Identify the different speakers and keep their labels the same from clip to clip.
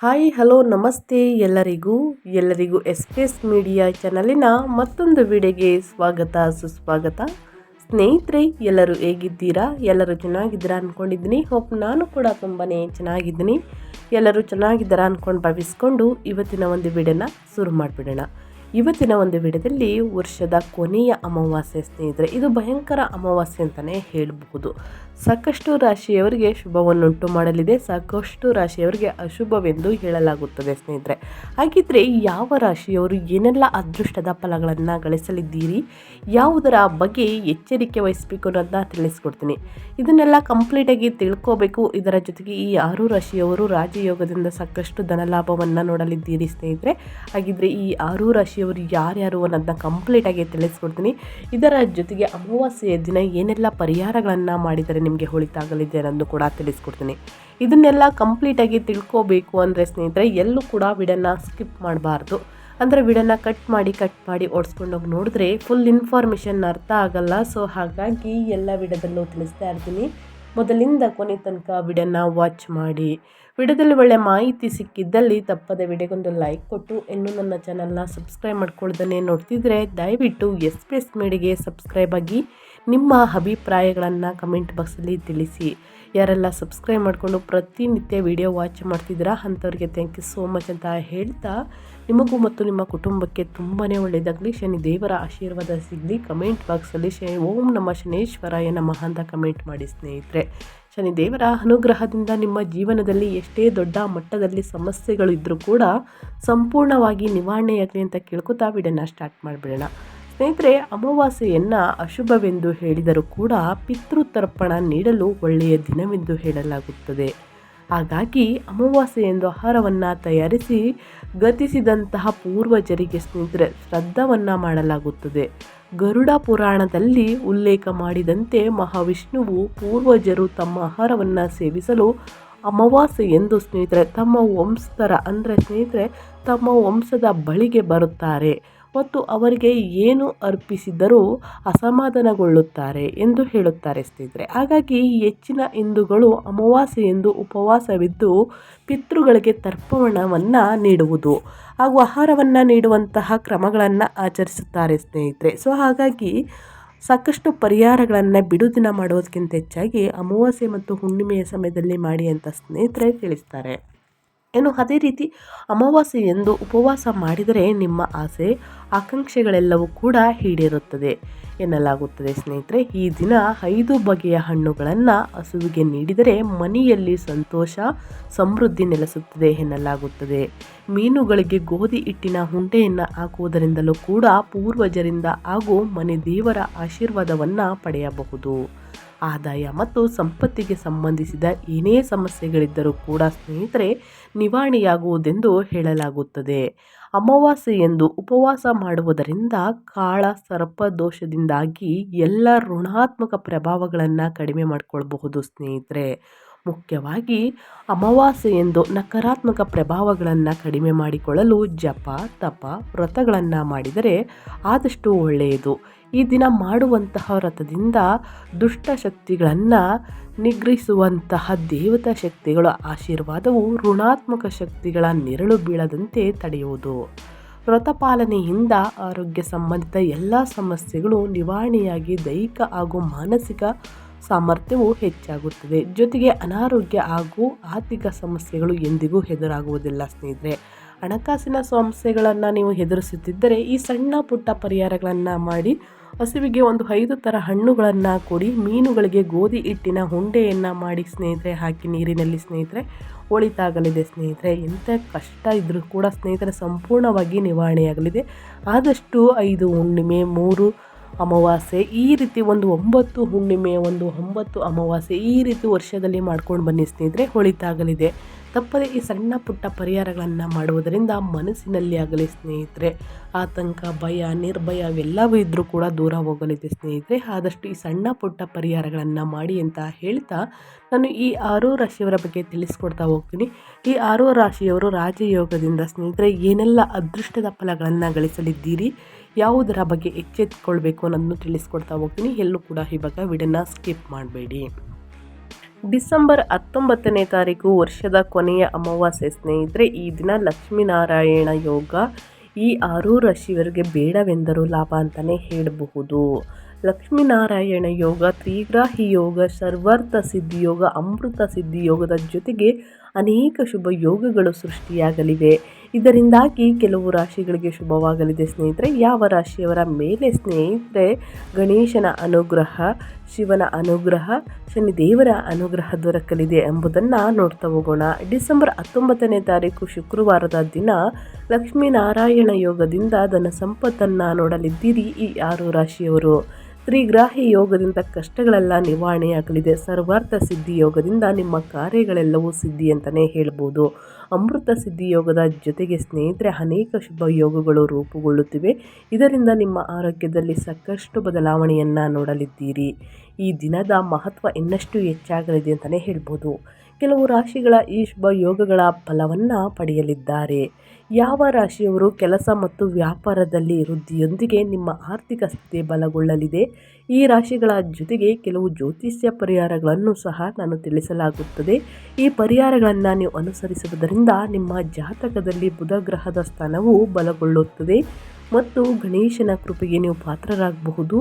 Speaker 1: Hi hello ನಮಸ್ತೆ ಎಲ್ಲರಿಗೂ S media ಚಾನಲಿನ ಮತ್ತೊಂದು ವಿಡಿಯೋಗೆ ಸ್ವಾಗತ ಸುಸ್ವಾಗತ. ಸ್ನೇಹಿತರೆ, ಎಲ್ಲರೂ ಹೇಗಿದ್ದೀರಾ? ಎಲ್ಲರೂ ಚೆನ್ನಾಗಿದ್ದೀರಾ ಅಂದ್ಕೊಂಡಿದ್ದೀನಿ. ಹೋಪ್ ನಾನು ಕೂಡ ತುಂಬಾ ಚೆನ್ನಾಗಿದ್ದೀನಿ. ಎಲ್ಲರೂ ಚೆನ್ನಾಗಿದ್ದೀರಾ ಅಂದ್ಕೊಂಡು ಭಾವಿಸ್ಕೊಂಡು ಇವತ್ತಿನ ಒಂದು ವಿಡಿಯೋನ ಶುರು ಮಾಡಿಬಿಡೋಣ. ಇವತ್ತಿನ ಒಂದು ವಿಡಿಯೋದಲ್ಲಿ ವರ್ಷದ ಕೊನೆಯ ಅಮಾವಾಸ್ಯೆ ಸ್ನೇಹಿತರೆ, ಇದು ಭಯಂಕರ ಅಮಾವಾಸ್ಯೆ ಅಂತಲೇ ಹೇಳಬಹುದು. ಸಾಕಷ್ಟು ರಾಶಿಯವರಿಗೆ ಶುಭವನ್ನುಂಟು ಮಾಡಲಿದೆ, ಸಾಕಷ್ಟು ರಾಶಿಯವರಿಗೆ ಅಶುಭವೆಂದು ಹೇಳಲಾಗುತ್ತದೆ ಸ್ನೇಹಿತರೆ. ಹಾಗಿದ್ರೆ ಯಾವ ರಾಶಿಯವರು ಏನೆಲ್ಲ ಅದೃಷ್ಟದ ಫಲಗಳನ್ನು ಗಳಿಸಲಿದ್ದೀರಿ, ಯಾವುದರ ಬಗ್ಗೆ ಎಚ್ಚರಿಕೆ ವಹಿಸಬೇಕು ಅನ್ನೋದನ್ನ ತಿಳಿಸ್ಕೊಡ್ತೀನಿ. ಇದನ್ನೆಲ್ಲ ಕಂಪ್ಲೀಟಾಗಿ ತಿಳ್ಕೋಬೇಕು. ಇದರ ಜೊತೆಗೆ ಈ 6 ರಾಶಿಯವರು ರಾಜಯೋಗದಿಂದ ಸಾಕಷ್ಟು ಧನಲಾಭವನ್ನು ನೋಡಲಿದ್ದೀರಿ ಸ್ನೇಹಿತರೆ. ಹಾಗಿದ್ರೆ ಈ 6 ರಾಶಿಯವರು ಯಾರ್ಯಾರು ಅನ್ನೋದನ್ನ ಕಂಪ್ಲೀಟಾಗಿ ತಿಳಿಸ್ಕೊಡ್ತೀನಿ. ಇದರ ಜೊತೆಗೆ ಅಮಾವಾಸ್ಯೆಯ ದಿನ ಏನೆಲ್ಲ ಪರಿಹಾರಗಳನ್ನು ಮಾಡಿದರೆ ನಿಮಗೆ ಒಳಿತಾಗಲಿದೆ ಅನ್ನೋದು ಕೂಡ ತಿಳಿಸ್ಕೊಡ್ತೀನಿ. ಇದನ್ನೆಲ್ಲ ಕಂಪ್ಲೀಟಾಗಿ ತಿಳ್ಕೋಬೇಕು ಅಂದರೆ ಸ್ನೇಹಿತರೆ, ಎಲ್ಲೂ ಕೂಡ ವಿಡಿಯೋನ ಸ್ಕಿಪ್ ಮಾಡಬಾರ್ದು. ಅಂದರೆ ವಿಡಿಯೋನ ಕಟ್ ಮಾಡಿ ಓಡಿಸ್ಕೊಂಡೋಗಿ ನೋಡಿದ್ರೆ ಫುಲ್ ಇನ್ಫಾರ್ಮೇಷನ್ ಅರ್ಥ ಆಗಲ್ಲ. ಸೊ ಹಾಗಾಗಿ ಎಲ್ಲ ವಿಡಿಯೋದಲ್ಲೂ ತಿಳಿಸ್ತಾ ಇರ್ತೀನಿ. ಮೊದಲಿಂದ ಕೊನೆ ತನಕ ವಿಡಿಯೋನ ವಾಚ್ ಮಾಡಿ. ವಿಡಿಯೋದಲ್ಲಿ ಒಳ್ಳೆ ಮಾಹಿತಿ ಸಿಕ್ಕಿದ್ದಲ್ಲಿ ತಪ್ಪದೆ ವಿಡಿಯೋಗೊಂದು ಲೈಕ್ ಕೊಟ್ಟು, ಇನ್ನೂ ನನ್ನ ಚಾನಲ್ನ ಸಬ್ಸ್ಕ್ರೈಬ್ ಮಾಡ್ಕೊಳ್ದೇ ನೋಡ್ತಿದ್ರೆ ದಯವಿಟ್ಟು ಎಸ್ ಮೀಡಿಯಾಗೆ ಸಬ್ಸ್ಕ್ರೈಬ್ ಆಗಿ ನಿಮ್ಮ ಅಭಿಪ್ರಾಯಗಳನ್ನು ಕಮೆಂಟ್ ಬಾಕ್ಸಲ್ಲಿ ತಿಳಿಸಿ. ಯಾರೆಲ್ಲ ಸಬ್ಸ್ಕ್ರೈಬ್ ಮಾಡಿಕೊಂಡು ಪ್ರತಿನಿತ್ಯ ವಿಡಿಯೋ ವಾಚ್ ಮಾಡ್ತಿದ್ದೀರಾ ಅಂಥವ್ರಿಗೆ ಥ್ಯಾಂಕ್ ಯು ಸೋ ಮಚ್ ಅಂತ ಹೇಳ್ತಾ, ನಿಮಗೂ ಮತ್ತು ನಿಮ್ಮ ಕುಟುಂಬಕ್ಕೆ ತುಂಬಾ ಒಳ್ಳೆಯದಾಗಲಿ, ಶನಿ ದೇವರ ಆಶೀರ್ವಾದ ಸಿಗಲಿ. ಕಮೆಂಟ್ ಬಾಕ್ಸಲ್ಲಿ ಓಂ ನಮ ಶನೇಶ್ವರಾಯ ನಮಃ ಅಂತ ಕಮೆಂಟ್ ಮಾಡಿ ಸ್ನೇಹಿತರೆ. ಶನಿ ದೇವರ ಅನುಗ್ರಹದಿಂದ ನಿಮ್ಮ ಜೀವನದಲ್ಲಿ ಎಷ್ಟೇ ದೊಡ್ಡ ಮಟ್ಟದಲ್ಲಿ ಸಮಸ್ಯೆಗಳು ಇದ್ದರೂ ಕೂಡ ಸಂಪೂರ್ಣವಾಗಿ ನಿವಾರಣೆಯಾಗಲಿ ಅಂತ ಕೇಳ್ಕೊತಾ ವಿಡಿಯೋನ ಸ್ಟಾರ್ಟ್ ಮಾಡಿಬಿಡೋಣ. ಸ್ನೇಹಿತರೆ, ಅಮಾವಾಸ್ಯೆಯನ್ನು ಅಶುಭವೆಂದು ಹೇಳಿದರೂ ಕೂಡ ಪಿತೃತರ್ಪಣ ನೀಡಲು ಒಳ್ಳೆಯ ದಿನವೆಂದು ಹೇಳಲಾಗುತ್ತದೆ. ಹಾಗಾಗಿ ಅಮಾವಾಸ್ಯೆಯೆಂದು ಆಹಾರವನ್ನು ತಯಾರಿಸಿ ಗತಿಸಿದಂತಹ ಪೂರ್ವಜರಿಗೆ ಸ್ನೇಹಿತರೆ ಶ್ರಾದ್ದವನ್ನು ಮಾಡಲಾಗುತ್ತದೆ. ಗರುಡ ಪುರಾಣದಲ್ಲಿ ಉಲ್ಲೇಖ ಮಾಡಿದಂತೆ ಮಹಾವಿಷ್ಣುವು ಪೂರ್ವಜರು ತಮ್ಮ ಆಹಾರವನ್ನು ಸೇವಿಸಲು ಅಮಾವಾಸ್ಯೆಯೆಂದು ಸ್ನೇಹಿತರೆ ತಮ್ಮ ವಂಶಸ್ಥರ ಅಂದರೆ ಸ್ನೇಹಿತರೆ ತಮ್ಮ ವಂಶದ ಬಳಿಗೆ ಬರುತ್ತಾರೆ ಮತ್ತು ಅವರಿಗೆ ಏನು ಅರ್ಪಿಸಿದರೂ ಅಸಮಾಧಾನಗೊಳ್ಳುತ್ತಾರೆ ಎಂದು ಹೇಳುತ್ತಾರೆ ಸ್ನೇಹಿತರೆ. ಹಾಗಾಗಿ ಹೆಚ್ಚಿನ ಹಿಂದೂಗಳು ಅಮಾವಾಸ್ಯೆಯೆಂದು ಉಪವಾಸವಿದ್ದು ಪಿತೃಗಳಿಗೆ ತರ್ಪಣವನ್ನು ನೀಡುವುದು ಹಾಗೂ ಆಹಾರವನ್ನು ನೀಡುವಂತಹ ಕ್ರಮಗಳನ್ನು ಆಚರಿಸುತ್ತಾರೆ ಸ್ನೇಹಿತರೆ. ಸೊ ಹಾಗಾಗಿ ಸಾಕಷ್ಟು ಪರಿಹಾರಗಳನ್ನು ಬಿಡುದಿನ ಮಾಡೋದಕ್ಕಿಂತ ಹೆಚ್ಚಾಗಿ ಅಮಾವಾಸ್ಯೆ ಮತ್ತು ಹುಣ್ಣಿಮೆಯ ಸಮಯದಲ್ಲಿ ಮಾಡಿ ಅಂತ ಸ್ನೇಹಿತರೆ ತಿಳಿಸ್ತಾರೆ. ಅದೇ ರೀತಿ ಅಮಾವಾಸ್ಯೆಯೆಂದು ಉಪವಾಸ ಮಾಡಿದರೆ ನಿಮ್ಮ ಆಸೆ ಆಕಾಂಕ್ಷೆಗಳೆಲ್ಲವೂ ಕೂಡ ಈಡೇರುತ್ತದೆ ಎನ್ನಲಾಗುತ್ತದೆ ಸ್ನೇಹಿತರೆ. ಈ ದಿನ 5 ಬಗೆಯ ಹಣ್ಣುಗಳನ್ನು ಹಸುವಿಗೆ ನೀಡಿದರೆ ಮನೆಯಲ್ಲಿ ಸಂತೋಷ ಸಮೃದ್ಧಿ ನೆಲೆಸುತ್ತದೆ ಎನ್ನಲಾಗುತ್ತದೆ. ಮೀನುಗಳಿಗೆ ಗೋಧಿ ಹಿಟ್ಟಿನ ಉಂಡೆಯನ್ನು ಹಾಕುವುದರಿಂದಲೂ ಕೂಡ ಪೂರ್ವಜರಿಂದ ಹಾಗೂ ಮನೆ ದೇವರ ಆಶೀರ್ವಾದವನ್ನು ಪಡೆಯಬಹುದು. ಆದಾಯ ಮತ್ತು ಸಂಪತ್ತಿಗೆ ಸಂಬಂಧಿಸಿದ ಏನೇ ಸಮಸ್ಯೆಗಳಿದ್ದರೂ ಕೂಡ ಸ್ನೇಹಿತರೆ ನಿವಾರಣೆಯಾಗುವುದೆಂದು ಹೇಳಲಾಗುತ್ತದೆ. ಅಮಾವಾಸ್ಯೆಯೆಂದು ಉಪವಾಸ ಮಾಡುವುದರಿಂದ ಕಾಳ ಸರ್ಪ ದೋಷದಿಂದಾಗಿ ಎಲ್ಲ ಋಣಾತ್ಮಕ ಪ್ರಭಾವಗಳನ್ನು ಕಡಿಮೆ ಮಾಡಿಕೊಳ್ಳಬಹುದು ಸ್ನೇಹಿತರೆ. ಮುಖ್ಯವಾಗಿ ಅಮಾವಾಸ್ಯೆಯೆಂದು ನಕಾರಾತ್ಮಕ ಪ್ರಭಾವಗಳನ್ನು ಕಡಿಮೆ ಮಾಡಿಕೊಳ್ಳಲು ಜಪ ತಪ ವ್ರತಗಳನ್ನು ಮಾಡಿದರೆ ಆದಷ್ಟು ಒಳ್ಳೆಯದು. ಈ ದಿನ ಮಾಡುವಂತಹ ವ್ರತದಿಂದ ದುಷ್ಟಶಕ್ತಿಗಳನ್ನು ನಿಗ್ರಹಿಸುವಂತಹ ದೇವತಾ ಶಕ್ತಿಗಳ ಆಶೀರ್ವಾದವು ಋಣಾತ್ಮಕ ಶಕ್ತಿಗಳ ನೆರಳು ಬೀಳದಂತೆ ತಡೆಯುವುದು. ವ್ರತ ಪಾಲನೆಯಿಂದ ಆರೋಗ್ಯ ಸಂಬಂಧಿತ ಎಲ್ಲ ಸಮಸ್ಯೆಗಳು ನಿವಾರಣೆಯಾಗಿ ದೈಹಿಕ ಹಾಗೂ ಮಾನಸಿಕ ಸಾಮರ್ಥ್ಯವು ಹೆಚ್ಚಾಗುತ್ತದೆ. ಜೊತೆಗೆ ಅನಾರೋಗ್ಯ ಹಾಗೂ ಆರ್ಥಿಕ ಸಮಸ್ಯೆಗಳು ಎಂದಿಗೂ ಎದುರಾಗುವುದಿಲ್ಲ ಸ್ನೇಹಿತರೆ. ಹಣಕಾಸಿನ ಸಮಸ್ಯೆಗಳನ್ನು ನೀವು ಎದುರಿಸುತ್ತಿದ್ದರೆ ಈ ಸಣ್ಣ ಪುಟ್ಟ ಪರಿಹಾರಗಳನ್ನು ಮಾಡಿ. ಹಸುವಿಗೆ ಒಂದು 5 ಥರ ಹಣ್ಣುಗಳನ್ನು ಕೊಡಿ. ಮೀನುಗಳಿಗೆ ಗೋಧಿ ಹಿಟ್ಟಿನ ಉಂಡೆಯನ್ನು ಮಾಡಿ ಸ್ನೇಹಿತರೆ ಹಾಕಿ ನೀರಿನಲ್ಲಿ ಸ್ನೇಹಿತರೆ ಒಳಿತಾಗಲಿದೆ ಸ್ನೇಹಿತರೆ. ಎಂಥ ಕಷ್ಟ ಇದ್ದರೂ ಕೂಡ ಸ್ನೇಹಿತರೆ ಸಂಪೂರ್ಣವಾಗಿ ನಿವಾರಣೆಯಾಗಲಿದೆ. ಆದಷ್ಟು 5 ಹುಣ್ಣಿಮೆ 3 ಅಮಾವಾಸ್ಯೆ ಈ ರೀತಿ ಒಂದು 9 ಹುಣ್ಣಿಮೆ 9 ಅಮಾವಾಸ್ಯೆ ಈ ರೀತಿ ವರ್ಷದಲ್ಲಿ ಮಾಡ್ಕೊಂಡು ಬನ್ನಿ ಸ್ನೇಹಿತರೆ, ಒಳಿತಾಗಲಿದೆ. ತಪ್ಪದೆ ಈ ಸಣ್ಣ ಪುಟ್ಟ ಪರಿಹಾರಗಳನ್ನು ಮಾಡುವುದರಿಂದ ಮನಸ್ಸಿನಲ್ಲಿ ಆಗಲಿ ಸ್ನೇಹಿತರೆ ಆತಂಕ ಭಯ ನಿರ್ಭಯ ಅವೆಲ್ಲವೂ ಇದ್ದರೂ ಕೂಡ ದೂರ ಹೋಗಲಿದೆ ಸ್ನೇಹಿತರೆ. ಆದಷ್ಟು ಈ ಸಣ್ಣ ಪುಟ್ಟ ಪರಿಹಾರಗಳನ್ನು ಮಾಡಿ ಅಂತ ಹೇಳ್ತಾ ನಾನು ಈ 6 ರಾಶಿಯವರ ಬಗ್ಗೆ ತಿಳಿಸ್ಕೊಡ್ತಾ ಹೋಗ್ತೀನಿ. ಈ 6 ರಾಶಿಯವರು ರಾಜಯೋಗದಿಂದ ಸ್ನೇಹಿತರೆ ಏನೆಲ್ಲ ಅದೃಷ್ಟದ ಫಲಗಳನ್ನು ಗಳಿಸಲಿದ್ದೀರಿ, ಯಾವುದರ ಬಗ್ಗೆ ಎಚ್ಚೆತ್ತುಕೊಳ್ಬೇಕು ಅನ್ನೋದನ್ನು ತಿಳಿಸ್ಕೊಡ್ತಾ ಹೋಗ್ತೀನಿ. ಎಲ್ಲೂ ಕೂಡ ಇವಾಗ ವಿಡಿಯೋನ ಸ್ಕಿಪ್ ಮಾಡಬೇಡಿ. ಡಿಸೆಂಬರ್ 19ನೇ ತಾರೀಕು ವರ್ಷದ ಕೊನೆಯ ಅಮಾವಾಸ್ಯೆ ಸ್ನೇಹಿತರೆ. ಈ ದಿನ ಲಕ್ಷ್ಮೀನಾರಾಯಣ ಯೋಗ. ಈ 6 ರಾಶಿಯವರಿಗೆ ಬೇಡವೆಂದರೂ ಲಾಭ ಅಂತಲೇ ಹೇಳಬಹುದು. ಲಕ್ಷ್ಮೀನಾರಾಯಣ ಯೋಗ, ತ್ರಿಗ್ರಾಹಿ ಯೋಗ, ಸರ್ವಾರ್ಥ ಸಿದ್ಧಿ ಯೋಗ, ಅಮೃತ ಸಿದ್ಧಿ ಯೋಗದ ಜೊತೆಗೆ ಅನೇಕ ಶುಭ ಯೋಗಗಳು ಸೃಷ್ಟಿಯಾಗಲಿವೆ. ಇದರಿಂದಾಗಿ ಕೆಲವು ರಾಶಿಗಳಿಗೆ ಶುಭವಾಗಲಿದೆ ಸ್ನೇಹಿತರೆ. ಯಾವ ರಾಶಿಯವರ ಮೇಲೆ ಸ್ನೇಹಿತರೆ ಗಣೇಶನ ಅನುಗ್ರಹ, ಶಿವನ ಅನುಗ್ರಹ, ಶನಿದೇವರ ಅನುಗ್ರಹ ದೊರಕಲಿದೆ ಎಂಬುದನ್ನು ನೋಡ್ತಾ ಹೋಗೋಣ. ಡಿಸೆಂಬರ್ 19ನೇ ತಾರೀಕು ಶುಕ್ರವಾರದ ದಿನ ಲಕ್ಷ್ಮೀನಾರಾಯಣ ಯೋಗದಿಂದ ಧನ ಸಂಪತ್ತನ್ನು ನೋಡಲಿದ್ದೀರಿ ಈ 6 ರಾಶಿಯವರು. ತ್ರಿಗ್ರಾಹಿ ಯೋಗದಿಂದ ಕಷ್ಟಗಳೆಲ್ಲ ನಿವಾರಣೆಯಾಗಲಿದೆ. ಸರ್ವಾರ್ಥ ಸಿದ್ಧಿ ಯೋಗದಿಂದ ನಿಮ್ಮ ಕಾರ್ಯಗಳೆಲ್ಲವೂ ಸಿದ್ಧಿ ಅಂತಲೇ ಹೇಳ್ಬೋದು. ಅಮೃತ ಸಿದ್ಧಿ ಯೋಗದ ಜೊತೆಗೆ ಸ್ನೇಹಿತರೆ ಅನೇಕ ಶುಭ ಯೋಗಗಳು ರೂಪುಗೊಳ್ಳುತ್ತಿವೆ. ಇದರಿಂದ ನಿಮ್ಮ ಆರೋಗ್ಯದಲ್ಲಿ ಸಾಕಷ್ಟು ಬದಲಾವಣೆಯನ್ನು ನೋಡಲಿದ್ದೀರಿ. ಈ ದಿನದ ಮಹತ್ವ ಇನ್ನಷ್ಟು ಹೆಚ್ಚಾಗಲಿದೆ ಅಂತಲೇ ಹೇಳ್ಬೋದು. ಕೆಲವು ರಾಶಿಗಳ ಈ ಶುಭ ಯೋಗಗಳ ಫಲವನ್ನು ಪಡೆಯಲಿದ್ದಾರೆ. ಯಾವ ರಾಶಿಯವರು ಕೆಲಸ ಮತ್ತು ವ್ಯಾಪಾರದಲ್ಲಿ ವೃದ್ಧಿಯೊಂದಿಗೆ ನಿಮ್ಮ ಆರ್ಥಿಕ ಸ್ಥಿತಿ ಬಲಗೊಳ್ಳಲಿದೆ. ಈ ರಾಶಿಗಳ ಜೊತೆಗೆ ಕೆಲವು ಜ್ಯೋತಿಷ್ಯ ಪರಿಹಾರಗಳನ್ನು ಸಹ ನಾನು ತಿಳಿಸಲಾಗುತ್ತದೆ. ಈ ಪರಿಹಾರಗಳನ್ನು ನೀವು ಅನುಸರಿಸುವುದರಿಂದ ನಿಮ್ಮ ಜಾತಕದಲ್ಲಿ ಬುಧ ಗ್ರಹದ ಸ್ಥಾನವು ಬಲಗೊಳ್ಳುತ್ತದೆ ಮತ್ತು ಗಣೇಶನ ಕೃಪೆಗೆ ನೀವು ಪಾತ್ರರಾಗಬಹುದು.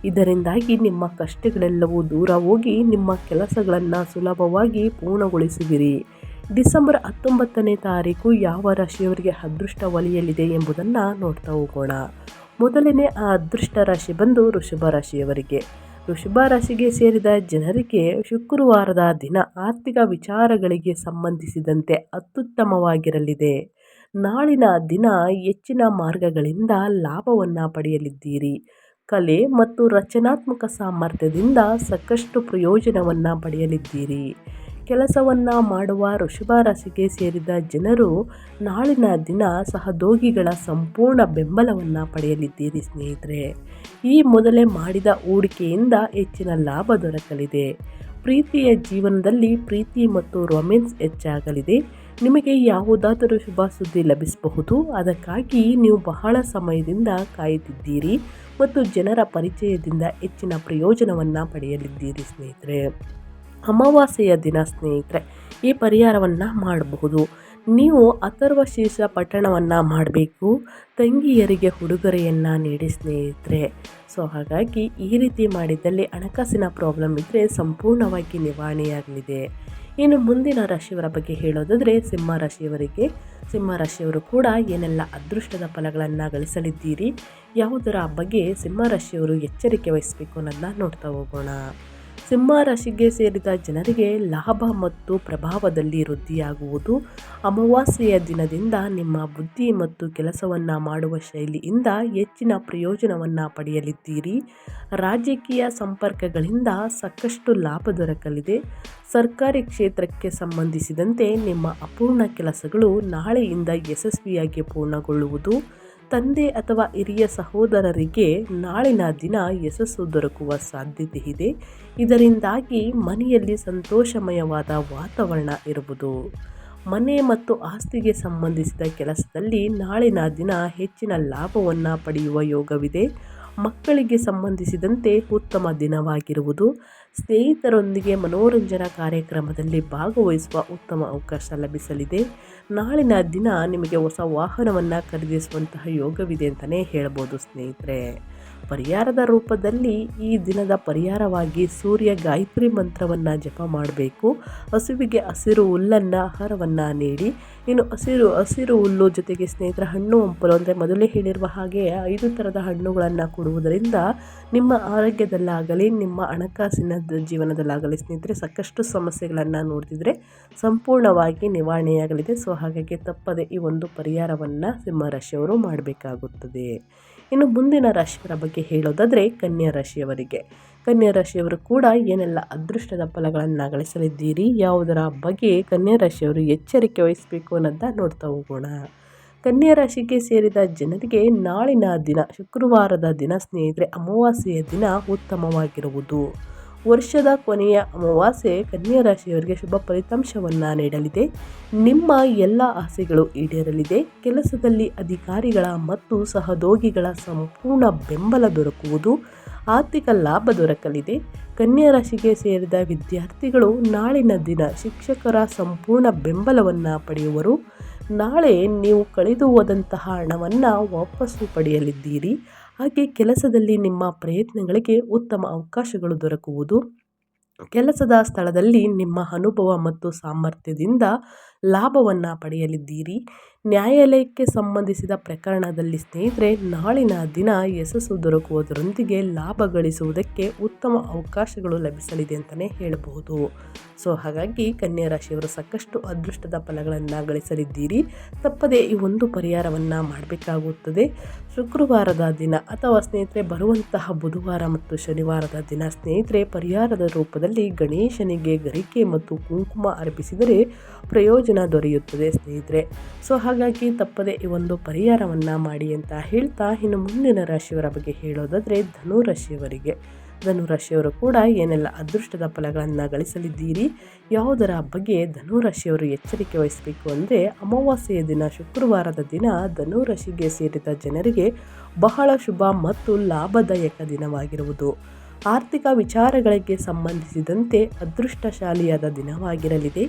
Speaker 1: ಇದರಿಂದಾಗಿ ನಿಮ್ಮ ಕಷ್ಟಗಳೆಲ್ಲವೂ ದೂರ ಹೋಗಿ ನಿಮ್ಮ ಕೆಲಸಗಳನ್ನು ಸುಲಭವಾಗಿ ಪೂರ್ಣಗೊಳಿಸುವಿರಿ. ಡಿಸೆಂಬರ್ 19ನೇ ತಾರೀಕು ಯಾವ ರಾಶಿಯವರಿಗೆ ಅದೃಷ್ಟ ಒಲಿಯಲಿದೆ ಎಂಬುದನ್ನು ನೋಡ್ತಾ ಹೋಗೋಣ. ಮೊದಲನೇ ಆ ಅದೃಷ್ಟ ರಾಶಿ ಬಂದು ವೃಷಭ ರಾಶಿಯವರಿಗೆ. ವೃಷಭ ರಾಶಿಗೆ ಸೇರಿದ ಜನರಿಗೆ ಶುಕ್ರವಾರದ ದಿನ ಆರ್ಥಿಕ ವಿಚಾರಗಳಿಗೆ ಸಂಬಂಧಿಸಿದಂತೆ ಅತ್ಯುತ್ತಮವಾಗಿರಲಿದೆ. ನಾಳಿನ ದಿನ ಹೆಚ್ಚಿನ ಮಾರ್ಗಗಳಿಂದ ಲಾಭವನ್ನು ಪಡೆಯಲಿದ್ದೀರಿ. ಕಲೆ ಮತ್ತು ರಚನಾತ್ಮಕ ಸಾಮರ್ಥ್ಯದಿಂದ ಸಾಕಷ್ಟು ಪ್ರಯೋಜನವನ್ನು ಪಡೆಯಲಿದ್ದೀರಿ. ಕೆಲಸವನ್ನು ಮಾಡುವ ವೃಷಭ ರಾಶಿಗೆ ಸೇರಿದ ಜನರು ನಾಳಿನ ದಿನ ಸಹೋದ್ಯೋಗಿಗಳ ಸಂಪೂರ್ಣ ಬೆಂಬಲವನ್ನು ಪಡೆಯಲಿದ್ದೀರಿ ಸ್ನೇಹಿತರೆ. ಈ ಮೊದಲೇ ಮಾಡಿದ ಹೂಡಿಕೆಯಿಂದ ಹೆಚ್ಚಿನ ಲಾಭ ದೊರಕಲಿದೆ. ಪ್ರೀತಿಯ ಜೀವನದಲ್ಲಿ ಪ್ರೀತಿ ಮತ್ತು ರೊಮ್ಯಾನ್ಸ್ ಹೆಚ್ಚಾಗಲಿದೆ. ನಿಮಗೆ ಯಾವುದಾದರೂ ಶುಭ ಸುದ್ದಿ ಲಭಿಸಬಹುದು. ಅದಕ್ಕಾಗಿ ನೀವು ಬಹಳ ಸಮಯದಿಂದ ಕಾಯುತ್ತಿದ್ದೀರಿ ಮತ್ತು ಜನರ ಪರಿಚಯದಿಂದ ಹೆಚ್ಚಿನ ಪ್ರಯೋಜನವನ್ನು ಪಡೆಯಲಿದ್ದೀರಿ ಸ್ನೇಹಿತರೆ. ಅಮಾವಾಸ್ಯೆಯ ದಿನ ಸ್ನೇಹಿತರೆ ಈ ಪರಿಹಾರವನ್ನು ಮಾಡಬಹುದು. ನೀವು ಅಥರ್ವ ಶೀರ್ಷ ಪಠಣವನ್ನು ಮಾಡಬೇಕು. ತಂಗಿಯರಿಗೆ ಉಡುಗೊರೆಯನ್ನು ನೀಡಿ ಸ್ನೇಹಿತರೆ. ಸೊ ಹಾಗಾಗಿ ಈ ರೀತಿ ಮಾಡಿದಲ್ಲಿ ಹಣಕಾಸಿನ ಪ್ರಾಬ್ಲಮ್ ಇದ್ದರೆ ಸಂಪೂರ್ಣವಾಗಿ ನಿವಾರಣೆಯಾಗಲಿದೆ. ಇನ್ನು ಮುಂದಿನ ರಾಶಿಯವರ ಬಗ್ಗೆ ಹೇಳೋದಾದರೆ ಸಿಂಹ ರಾಶಿಯವರಿಗೆ. ಸಿಂಹ ರಾಶಿಯವರು ಕೂಡ ಏನೆಲ್ಲ ಅದೃಷ್ಟದ ಫಲಗಳನ್ನು ಗಳಿಸಲಿದ್ದೀರಿ, ಯಾವುದರ ಬಗ್ಗೆ ಸಿಂಹ ರಾಶಿಯವರು ಎಚ್ಚರಿಕೆ ವಹಿಸಬೇಕು ಅನ್ನೋದನ್ನ ನೋಡ್ತಾ ಹೋಗೋಣ. ಸಿಂಹ ರಾಶಿಗೆ ಸೇರಿದ ಜನರಿಗೆ ಲಾಭ ಮತ್ತು ಪ್ರಭಾವದಲ್ಲಿ ವೃದ್ಧಿಯಾಗುವುದು. ಅಮಾವಾಸ್ಯೆಯ ದಿನದಿಂದ ನಿಮ್ಮ ಬುದ್ಧಿ ಮತ್ತು ಕೆಲಸವನ್ನು ಮಾಡುವ ಶೈಲಿಯಿಂದ ಹೆಚ್ಚಿನ ಪ್ರಯೋಜನವನ್ನು ಪಡೆಯಲಿದ್ದೀರಿ. ರಾಜಕೀಯ ಸಂಪರ್ಕಗಳಿಂದ ಸಾಕಷ್ಟು ಲಾಭ ದೊರಕಲಿದೆ. ಸರ್ಕಾರಿ ಕ್ಷೇತ್ರಕ್ಕೆ ಸಂಬಂಧಿಸಿದಂತೆ ನಿಮ್ಮ ಅಪೂರ್ಣ ಕೆಲಸಗಳು ನಾಳೆಯಿಂದ ಯಶಸ್ವಿಯಾಗಿ ಪೂರ್ಣಗೊಳ್ಳುವುದು. ತಂದೆ ಅಥವಾ ಹಿರಿಯ ಸಹೋದರರಿಗೆ ನಾಳಿನ ದಿನ ಯಶಸ್ಸು ದೊರಕುವ ಸಾಧ್ಯತೆ ಇದೆ. ಇದರಿಂದಾಗಿ ಮನೆಯಲ್ಲಿ ಸಂತೋಷಮಯವಾದ ವಾತಾವರಣ ಇರುವುದು. ಮನೆ ಮತ್ತು ಆಸ್ತಿಗೆ ಸಂಬಂಧಿಸಿದ ಕೆಲಸದಲ್ಲಿ ನಾಳಿನ ದಿನ ಹೆಚ್ಚಿನ ಲಾಭವನ್ನು ಪಡೆಯುವ ಯೋಗವಿದೆ. ಮಕ್ಕಳಿಗೆ ಸಂಬಂಧಿಸಿದಂತೆ ಉತ್ತಮ ದಿನವಾಗಿರುವುದು. ಸ್ನೇಹಿತರೊಂದಿಗೆ ಮನೋರಂಜನಾ ಕಾರ್ಯಕ್ರಮದಲ್ಲಿ ಭಾಗವಹಿಸುವ ಉತ್ತಮ ಅವಕಾಶ ಲಭಿಸಲಿದೆ. ನಾಳಿನ ದಿನ ನಿಮಗೆ ಹೊಸ ವಾಹನವನ್ನು ಖರೀದಿಸುವಂತಹ ಯೋಗವಿದೆ ಅಂತಲೇ ಹೇಳ್ಬೋದು ಸ್ನೇಹಿತರೆ. ಪರಿಹಾರದ ರೂಪದಲ್ಲಿ ಈ ದಿನದ ಪರಿಹಾರವಾಗಿ ಸೂರ್ಯ ಗಾಯತ್ರಿ ಮಂತ್ರವನ್ನು ಜಪ ಮಾಡಬೇಕು. ಹಸುವಿಗೆ ಹಸಿರು ಹುಲ್ಲನ್ನು ಆಹಾರವನ್ನು ನೀಡಿ. ಇನ್ನು ಹಸಿರು ಹುಲ್ಲು ಜೊತೆಗೆ ಸ್ನೇಹಿತರ ಹಣ್ಣು ಹಂಪಲು ಅಂದರೆ ಮೊದಲೇ ಹೇಳಿರುವ ಹಾಗೆ 5 ಥರದ ಹಣ್ಣುಗಳನ್ನು ಕೊಡುವುದರಿಂದ ನಿಮ್ಮ ಆರೋಗ್ಯದಲ್ಲಾಗಲಿ ನಿಮ್ಮ ಹಣಕಾಸಿನ ಜೀವನದಲ್ಲಾಗಲಿ ಸ್ನೇಹಿತರೆ ಸಾಕಷ್ಟು ಸಮಸ್ಯೆಗಳನ್ನು ನೋಡ್ತಿದ್ರೆ ಸಂಪೂರ್ಣವಾಗಿ ನಿವಾರಣೆಯಾಗಲಿದೆ. ಸೊ ಹಾಗಾಗಿ ತಪ್ಪದೆ ಈ ಒಂದು ಪರಿಹಾರವನ್ನು ಸಿಂಹರಾಶಿಯವರು ಮಾಡಬೇಕಾಗುತ್ತದೆ. ಇನ್ನು ಮುಂದಿನ ರಾಶಿಯವರ ಬಗ್ಗೆ ಹೇಳೋದಾದರೆ ಕನ್ಯಾ ರಾಶಿಯವರಿಗೆ. ಕನ್ಯಾ ರಾಶಿಯವರು ಕೂಡ ಏನೆಲ್ಲ ಅದೃಷ್ಟದ ಫಲಗಳನ್ನು ಗಳಿಸಲಿದ್ದೀರಿ, ಯಾವುದರ ಬಗ್ಗೆ ಕನ್ಯಾ ರಾಶಿಯವರು ಎಚ್ಚರಿಕೆ ವಹಿಸಬೇಕು ಅನ್ನೋದನ್ನ ನೋಡ್ತಾ ಹೋಗೋಣ. ಕನ್ಯಾ ರಾಶಿಗೆ ಸೇರಿದ ಜನರಿಗೆ ನಾಳಿನ ದಿನ ಶುಕ್ರವಾರದ ದಿನ ಸ್ನೇಹಿತರೆ ಅಮಾವಾಸ್ಯೆಯ ದಿನ ಉತ್ತಮವಾಗಿರುವುದು. ವರ್ಷದ ಕೊನೆಯ ಅಮಾವಾಸ್ಯೆ ಕನ್ಯಾ ರಾಶಿಯವರಿಗೆ ಶುಭ ಫಲಿತಾಂಶವನ್ನು ನೀಡಲಿದೆ. ನಿಮ್ಮ ಎಲ್ಲ ಆಸೆಗಳು ಈಡೇರಲಿದೆ. ಕೆಲಸದಲ್ಲಿ ಅಧಿಕಾರಿಗಳ ಮತ್ತು ಸಹೋದ್ಯೋಗಿಗಳ ಸಂಪೂರ್ಣ ಬೆಂಬಲ ದೊರಕುವುದು. ಆರ್ಥಿಕ ಲಾಭ ದೊರಕಲಿದೆ. ಕನ್ಯಾ ರಾಶಿಗೆ ಸೇರಿದ ವಿದ್ಯಾರ್ಥಿಗಳು ನಾಳಿನ ದಿನ ಶಿಕ್ಷಕರ ಸಂಪೂರ್ಣ ಬೆಂಬಲವನ್ನು ಪಡೆಯುವರು. ನಾಳೆ ನೀವು ಕಳೆದು ಹೋದಂತಹ ಹಣವನ್ನು ವಾಪಸ್ಸು ಪಡೆಯಲಿದ್ದೀರಿ. ಹಾಗೆ ಕೆಲಸದಲ್ಲಿ ನಿಮ್ಮ ಪ್ರಯತ್ನಗಳಿಗೆ ಉತ್ತಮ ಅವಕಾಶಗಳು ದೊರಕುವುದು. ಕೆಲಸದ ಸ್ಥಳದಲ್ಲಿ ನಿಮ್ಮ ಅನುಭವ ಮತ್ತು ಸಾಮರ್ಥ್ಯದಿಂದ ಲಾಭವನ್ನು ಪಡೆಯಲಿದ್ದೀರಿ. ನ್ಯಾಯಾಲಯಕ್ಕೆ ಸಂಬಂಧಿಸಿದ ಪ್ರಕರಣದಲ್ಲಿ ಸ್ನೇಹಿತರೆ ನಾಳಿನ ದಿನ ಯಶಸ್ಸು ದೊರಕುವುದರೊಂದಿಗೆ ಲಾಭ ಗಳಿಸುವುದಕ್ಕೆ ಉತ್ತಮ ಅವಕಾಶಗಳು ಲಭಿಸಲಿದೆ ಅಂತಲೇ ಹೇಳಬಹುದು. ಹಾಗಾಗಿ ಕನ್ಯಾ ರಾಶಿಯವರು ಸಾಕಷ್ಟು ಅದೃಷ್ಟದ ಫಲಗಳನ್ನು ಗಳಿಸಲಿದ್ದೀರಿ. ತಪ್ಪದೇ ಈ ಒಂದು ಪರಿಹಾರವನ್ನು ಮಾಡಬೇಕಾಗುತ್ತದೆ. ಶುಕ್ರವಾರದ ದಿನ ಅಥವಾ ಸ್ನೇಹಿತರೆ ಬರುವಂತಹ ಬುಧವಾರ ಮತ್ತು ಶನಿವಾರದ ದಿನ ಸ್ನೇಹಿತರೆ ಪರಿಹಾರದ ರೂಪದಲ್ಲಿ ಗಣೇಶನಿಗೆ ಗರಿಕೆ ಮತ್ತು ಕುಂಕುಮ ಅರ್ಪಿಸಿದರೆ ಪ್ರಯೋಜನ ದೊರೆಯುತ್ತದೆ ಸ್ನೇಹಿತರೆ. ಹಾಗಾಗಿ ತಪ್ಪದೆ ಈ ಒಂದು ಪರಿಹಾರವನ್ನು ಮಾಡಿ ಅಂತ ಹೇಳ್ತಾ ಇನ್ನು ಮುಂದಿನ ರಾಶಿಯವರ ಬಗ್ಗೆ ಹೇಳೋದಾದರೆ ಧನುರಾಶಿಯವರು ಕೂಡ ಏನೆಲ್ಲ ಅದೃಷ್ಟದ ಫಲಗಳನ್ನು ಗಳಿಸಲಿದ್ದೀರಿ, ಯಾವುದರ ಬಗ್ಗೆ ಧನುರಾಶಿಯವರು ಎಚ್ಚರಿಕೆ ವಹಿಸಬೇಕು ಅಂದರೆ ಅಮಾವಾಸ್ಯೆಯ ದಿನ ಶುಕ್ರವಾರದ ದಿನ ಧನುರಾಶಿಗೆ ಸೇರಿದ ಜನರಿಗೆ ಬಹಳ ಶುಭ ಮತ್ತು ಲಾಭದಾಯಕ ದಿನವಾಗಿರುವುದು. ಆರ್ಥಿಕ ವಿಚಾರಗಳಿಗೆ ಸಂಬಂಧಿಸಿದಂತೆ ಅದೃಷ್ಟಶಾಲಿಯಾದ ದಿನವಾಗಿರಲಿದೆ.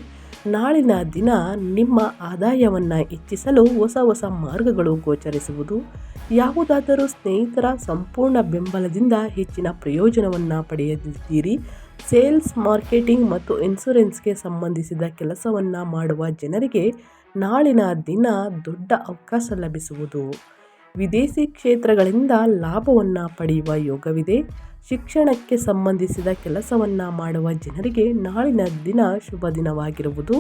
Speaker 1: ನಾಳಿನ ದಿನ ನಿಮ್ಮ ಆದಾಯವನ್ನು ಹೆಚ್ಚಿಸಲು ಹೊಸ ಮಾರ್ಗಗಳು ಗೋಚರಿಸುವುದು. ಯಾವುದಾದರೂ ಸ್ನೇಹಿತರ ಸಂಪೂರ್ಣ ಬೆಂಬಲದಿಂದ ಹೆಚ್ಚಿನ ಪ್ರಯೋಜನವನ್ನು ಪಡೆಯಲಿದ್ದೀರಿ. ಸೇಲ್ಸ್, ಮಾರ್ಕೆಟಿಂಗ್ ಮತ್ತು ಇನ್ಶೂರೆನ್ಸ್ಗೆ ಸಂಬಂಧಿಸಿದ ಕೆಲಸವನ್ನು ಮಾಡುವ ಜನರಿಗೆ ನಾಳಿನ ದಿನ ದೊಡ್ಡ ಅವಕಾಶ ಲಭಿಸುವುದು. ವಿದೇಶಿ ಕ್ಷೇತ್ರಗಳಿಂದ ಲಾಭವನ್ನು ಪಡೆಯುವ ಯೋಗವಿದೆ. ಶಿಕ್ಷಣಕ್ಕೆ ಸಂಬಂಧಿಸಿದ ಕೆಲಸವನ್ನು ಮಾಡುವ ಜನರಿಗೆ ನಾಳಿನ ದಿನ ಶುಭ ದಿನವಾಗಿರುವುದು.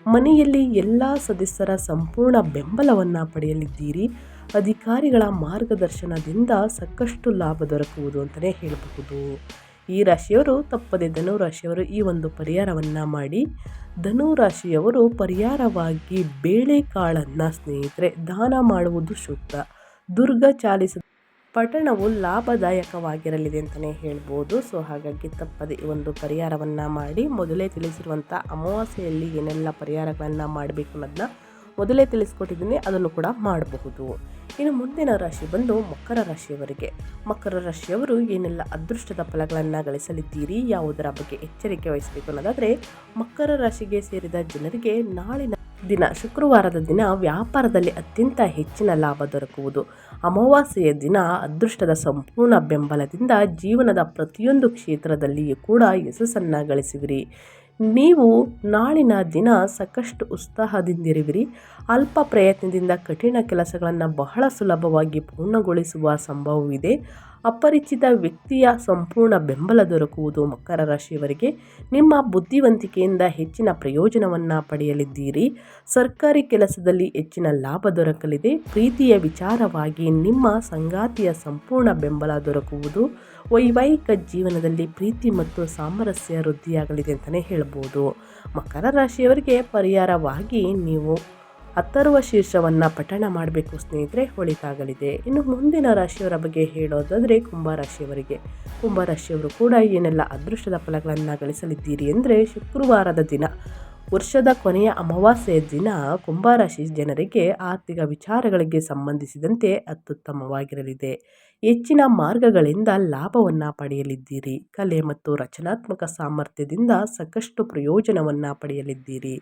Speaker 1: ಮನೆಯಲ್ಲಿ ಎಲ್ಲ ಸದಸ್ಯರ ಸಂಪೂರ್ಣ ಬೆಂಬಲವನ್ನು ಪಡೆಯಲಿದ್ದೀರಿ. ಅಧಿಕಾರಿಗಳ ಮಾರ್ಗದರ್ಶನದಿಂದ ಸಾಕಷ್ಟು ಲಾಭ ದೊರಕುವುದು ಅಂತಲೇ ಹೇಳಬಹುದು. ಈ ರಾಶಿಯವರು ತಪ್ಪದೆ ಧನುರಾಶಿಯವರು ಈ ಒಂದು ಪರಿಹಾರವನ್ನು ಮಾಡಿ. ಧನುರಾಶಿಯವರು ಪರಿಹಾರವಾಗಿ ಬೇಳೆಕಾಳನ್ನು ಸ್ನೇಹಿತರೆ ದಾನ ಮಾಡುವುದು ಸೂಕ್ತ. ದುರ್ಗಾ ಚಾಲಿಸ ಪಠಣವು ಲಾಭದಾಯಕವಾಗಿರಲಿದೆ ಅಂತಲೇ ಹೇಳ್ಬೋದು. ಹಾಗಾಗಿ ತಪ್ಪದೆ ಈ ಒಂದು ಪರಿಹಾರವನ್ನು ಮಾಡಿ. ಮೊದಲೇ ತಿಳಿಸಿರುವಂಥ ಅಮಾವಾಸ್ಯೆಯಲ್ಲಿ ಏನೆಲ್ಲ ಪರಿಹಾರಗಳನ್ನು ಮಾಡಬೇಕು ಅನ್ನೋದನ್ನ ಮೊದಲೇ ತಿಳಿಸ್ಕೊಟ್ಟಿದ್ದೀನಿ, ಅದನ್ನು ಕೂಡ ಮಾಡಬಹುದು. ಇನ್ನು ಮುಂದಿನ ರಾಶಿ ಬಂದು ಮಕರ ರಾಶಿಯವರು ಏನೆಲ್ಲ ಅದೃಷ್ಟದ ಫಲಗಳನ್ನು ಗಳಿಸಲಿದ್ದೀರಿ, ಯಾವುದರ ಬಗ್ಗೆ ಎಚ್ಚರಿಕೆ ವಹಿಸಬೇಕು ಅನ್ನೋದಾದರೆ ಮಕರ ರಾಶಿಗೆ ಸೇರಿದ ಜನರಿಗೆ ನಾಳಿನ ದಿನ ಶುಕ್ರವಾರದ ದಿನ ವ್ಯಾಪಾರದಲ್ಲಿ ಅತ್ಯಂತ ಹೆಚ್ಚಿನ ಲಾಭ ದೊರಕುವುದು. ಅಮಾವಾಸ್ಯೆಯ ದಿನ ಅದೃಷ್ಟದ ಸಂಪೂರ್ಣ ಬೆಂಬಲದಿಂದ ಜೀವನದ ಪ್ರತಿಯೊಂದು ಕ್ಷೇತ್ರದಲ್ಲಿಯೂ ಕೂಡ ಯಶಸ್ಸನ್ನು ಗಳಿಸುವಿರಿ. ನೀವು ನಾಳಿನ ದಿನ ಸಾಕಷ್ಟು ಉತ್ಸಾಹದಿಂದಿರುವಿರಿ. ಅಲ್ಪ ಪ್ರಯತ್ನದಿಂದ ಕಠಿಣ ಕೆಲಸಗಳನ್ನು ಬಹಳ ಸುಲಭವಾಗಿ ಪೂರ್ಣಗೊಳಿಸುವ ಸಂಭವವಿದೆ. ಅಪರಿಚಿತ ವ್ಯಕ್ತಿಯ ಸಂಪೂರ್ಣ ಬೆಂಬಲ ದೊರಕುವುದು. ಮಕರ ರಾಶಿಯವರಿಗೆ ನಿಮ್ಮ ಬುದ್ಧಿವಂತಿಕೆಯಿಂದ ಹೆಚ್ಚಿನ ಪ್ರಯೋಜನವನ್ನು ಪಡೆಯಲಿದ್ದೀರಿ. ಸರ್ಕಾರಿ ಕೆಲಸದಲ್ಲಿ ಹೆಚ್ಚಿನ ಲಾಭ ದೊರಕಲಿದೆ. ಪ್ರೀತಿಯ ವಿಚಾರವಾಗಿ ನಿಮ್ಮ ಸಂಗಾತಿಯ ಸಂಪೂರ್ಣ ಬೆಂಬಲ ದೊರಕುವುದು. ವೈವಾಹಿಕ ಜೀವನದಲ್ಲಿ ಪ್ರೀತಿ ಮತ್ತು ಸಾಮರಸ್ಯ ವೃದ್ಧಿಯಾಗಲಿದೆ ಅಂತಲೇ ಹೇಳ್ಬೋದು. ಮಕರ ರಾಶಿಯವರಿಗೆ ಪರಿಹಾರವಾಗಿ ನೀವು ಅಥರ್ವ ಶೀರ್ಷವನ್ನು ಪಠಣ ಮಾಡಬೇಕು ಸ್ನೇಹಿತರೆ, ಒಳಿತಾಗಲಿದೆ. ಇನ್ನು ಮುಂದಿನ ರಾಶಿಯವರ ಬಗ್ಗೆ ಹೇಳೋದಾದರೆ ಕುಂಭರಾಶಿಯವರು ಕೂಡ ಏನೆಲ್ಲ ಅದೃಷ್ಟದ ಫಲಗಳನ್ನು ಗಳಿಸಲಿದ್ದೀರಿ ಅಂದರೆ ಶುಕ್ರವಾರದ ದಿನ ವರ್ಷದ ಕೊನೆಯ ಅಮಾವಾಸ್ಯೆಯ ದಿನ ಕುಂಭರಾಶಿ ಜನರಿಗೆ ಆರ್ಥಿಕ ವಿಚಾರಗಳಿಗೆ ಸಂಬಂಧಿಸಿದಂತೆ ಅತ್ಯುತ್ತಮವಾಗಿರಲಿದೆ. ಹೆಚ್ಚಿನ ಮಾರ್ಗಗಳಿಂದ ಲಾಭವನ್ನು ಪಡೆಯಲಿದ್ದೀರಿ. ಕಲೆ ಮತ್ತು ರಚನಾತ್ಮಕ ಸಾಮರ್ಥ್ಯದಿಂದ ಸಾಕಷ್ಟು ಪ್ರಯೋಜನವನ್ನು ಪಡೆಯಲಿದ್ದೀರಿ.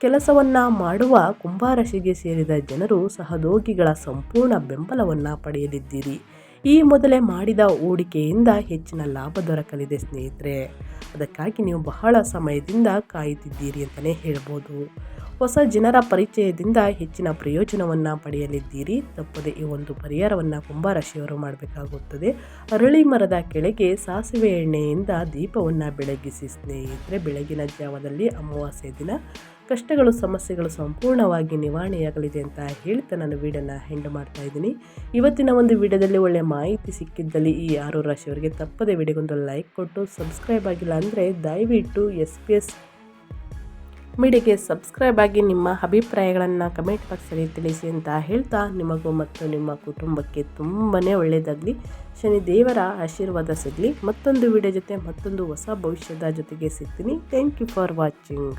Speaker 1: ಕೆಲಸವನ್ನು ಮಾಡುವ ಕುಂಭರಾಶಿಗೆ ಸೇರಿದ ಜನರು ಸಹೋದ್ಯೋಗಿಗಳ ಸಂಪೂರ್ಣ ಬೆಂಬಲವನ್ನು ಪಡೆಯಲಿದ್ದೀರಿ. ಈ ಮೊದಲೇ ಮಾಡಿದ ಹೂಡಿಕೆಯಿಂದ ಹೆಚ್ಚಿನ ಲಾಭ ದೊರಕಲಿದೆ ಸ್ನೇಹಿತರೆ. ಅದಕ್ಕಾಗಿ ನೀವು ಬಹಳ ಸಮಯದಿಂದ ಕಾಯುತ್ತಿದ್ದೀರಿ ಅಂತಲೇ ಹೇಳ್ಬೋದು. ಹೊಸ ಜನರ ಪರಿಚಯದಿಂದ ಹೆಚ್ಚಿನ ಪ್ರಯೋಜನವನ್ನು ಪಡೆಯಲಿದ್ದೀರಿ. ತಪ್ಪದೆ ಈ ಒಂದು ಪರಿಹಾರವನ್ನು ಕುಂಭರಾಶಿಯವರು ಮಾಡಬೇಕಾಗುತ್ತದೆ. ಅರಳಿ ಮರದ ಕೆಳಗೆ ಸಾಸಿವೆ ಎಣ್ಣೆಯಿಂದ ದೀಪವನ್ನು ಬೆಳಗಿಸಿ ಸ್ನೇಹಿತರೆ. ಬೆಳಗಿನ ಜಾವದಲ್ಲಿ ಅಮಾವಾಸ್ಯೆ ದಿನ ಕಷ್ಟಗಳು ಸಮಸ್ಯೆಗಳು ಸಂಪೂರ್ಣವಾಗಿ ನಿವಾರಣೆಯಾಗಲಿದೆ ಅಂತ ಹೇಳ್ತಾ ನಾನು ವಿಡಿಯೋನ ಎಂಡ್ ಮಾಡ್ತಾ ಇದ್ದೀನಿ. ಇವತ್ತಿನ ಒಂದು ವಿಡಿಯೋದಲ್ಲಿ ಒಳ್ಳೆಯ ಮಾಹಿತಿ ಸಿಕ್ಕಿದ್ದಲ್ಲಿ ಈ 6 ರಾಶಿಯವರಿಗೆ ತಪ್ಪದೆ ವಿಡಿಯೋಗೊಂದು ಲೈಕ್ ಕೊಟ್ಟು ಸಬ್ಸ್ಕ್ರೈಬ್ ಆಗಿಲ್ಲ ಅಂದರೆ ದಯವಿಟ್ಟು SPS ಮೀಡಿಯಾಗೆ ಸಬ್ಸ್ಕ್ರೈಬ್ ಆಗಿ ನಿಮ್ಮ ಅಭಿಪ್ರಾಯಗಳನ್ನು ಕಮೆಂಟ್ ಬಾಕ್ಸಲ್ಲಿ ತಿಳಿಸಿ ಅಂತ ಹೇಳ್ತಾ ನಿಮಗೂ ಮತ್ತು ನಿಮ್ಮ ಕುಟುಂಬಕ್ಕೆ ತುಂಬಾ ಒಳ್ಳೆಯದಾಗಲಿ. ಶನಿದೇವರ ಆಶೀರ್ವಾದ ಸಿಗಲಿ. ಮತ್ತೊಂದು ವಿಡಿಯೋ ಜೊತೆ ಮತ್ತೊಂದು ಹೊಸ ಭವಿಷ್ಯದ ಜೊತೆಗೆ ಸಿಗ್ತೀನಿ. Thank you for watching.